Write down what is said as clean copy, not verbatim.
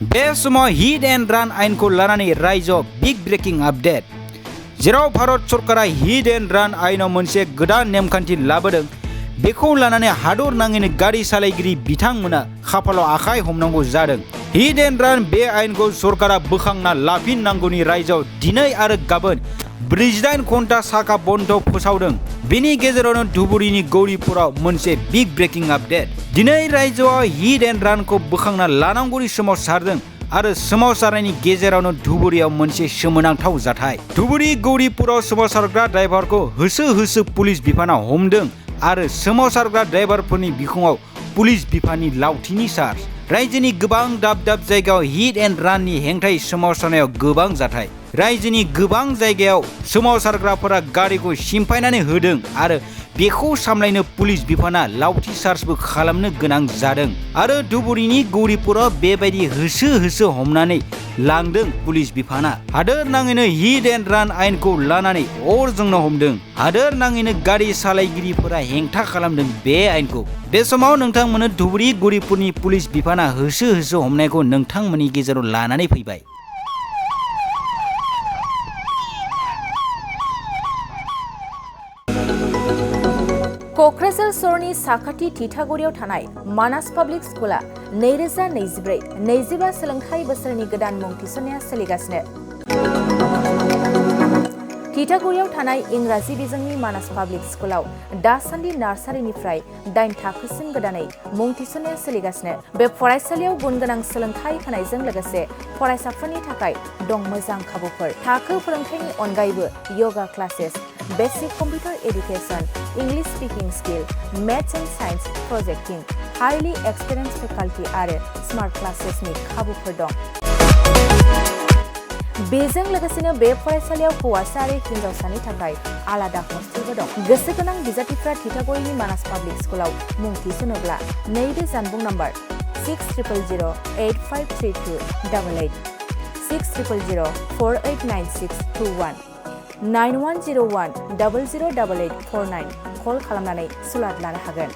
बे समाव hit and रान आयेनखौ लानानै रायजोआव बिग ब्रेकिं आपडेट। जेराव भारत सरकारा हिट एन्ड रान आयेनाव मोनसे गोदान नेमखान्थि लाबोदों, बेखौ लानानै हादर नाङैनो गारि सालायगिरि बिथांमोना खाफालाव आखाइ हमनांगौ जादों। हिट एन्ड रान बे आयेनखौ सरकारा बोखांना लाफिननांगौनि रायजोआव दिनै आरो गाबोन 48 घन्टा साखा बन्द फोसावदों। बेनि गेजेरावनो धुबुरीनि गौरीपुराव मोनसे बिग ब्रेकिं आपडेट। दिनै रायजोआव हिट एन्ड रानखौ बोखांना लानांगौनि सोमावसारदों आरो सोमावसारनायनि गेजेरावनो धुबुरीयाव मोनसे सोमोनांथाव जाथाय। धुबुरी गौरीपुराव सोमावसारग्रा ड्राइभारखौ होसो होसो पुलिस बिफाना हमदों आरो सोमावसारग्रा ड्राइभारफोरनि बिखुङाव पुलिस बिफाननि लावथिनि चार्ज। रायजोनि गोबां दाब दाब जायगायाव हिट एन्ड राननि हेंथायै सोमावसारनायाव गोबां जाथाय। रायजोनि गोबां जायगायाव सोमावसारग्राफोरा गारिखौ सिमफायनानै होदों आरो बेखौ सामलायनो पुलिस बिफाना लावथि चार्जबो खालामनो गोनां जादों आरो धुबुरीनि गौरीपुराव बेबायदि होसो होसो हमनानै लांदों पुलिस बिफाना। हादोर नाङैनो हिट एन्ड रान आयेनखौ लानानै अर जोंनो हमदों। हादोर नाङैनो गारि सालायगिरिफोरा हेंथा खालामदों बे आयेनखौ। बे समाव नोंथांमोननो धुबुरी गौरीपुरनि पुलिस बिफाना होसो होसो हमनायखौ नोंथांमोननि गेजेराव लानानै फैबाय। क'क्राझार सहरनि साखाथि थिथागुरियाव थानाय मानास पाब्लिक स्कुला 2024-25 सोलोंथाइ बोसोरनि गोदान मुं थिसननाया सोलिगासिनो। थिथागुरियाव थानाय इंराजि बिजोंनि मानास पाब्लिक स्कुलाव दासान्दि नार्सारिनिफ्राय 8 थाखोसिम गोदानै मुं थिसननाया सोलिगासिनो। बे फरायसालियाव गुन गोनां सोलोंथाइ होनायजों लोगोसे फरायसाफोरनि थाखाय दं मोजां खाबुफोर। थाखो फोरोंथायनि अनगायैबो yoga classes, basic computer education, English speaking skill, maths and science projecting, highly experience faculty आरो स्मार्ट क्लासेसनि खाबुफोर दं। बेजों लोगोसेनो बे फरायसालियाव हौवासा आरो हिन्जावसानि थाखाय आलादा हस्टेलबो दं। गोसो गोनां बिजाथिफ्रा थिथागुरिनि मानास पाब्लिक स्कुलाव मुं थिसनोब्ला नैबे जानबुं नम्बर 6000853288 6000489621 9101 008849 कल खालामनानै सुलाद लानो हागोन।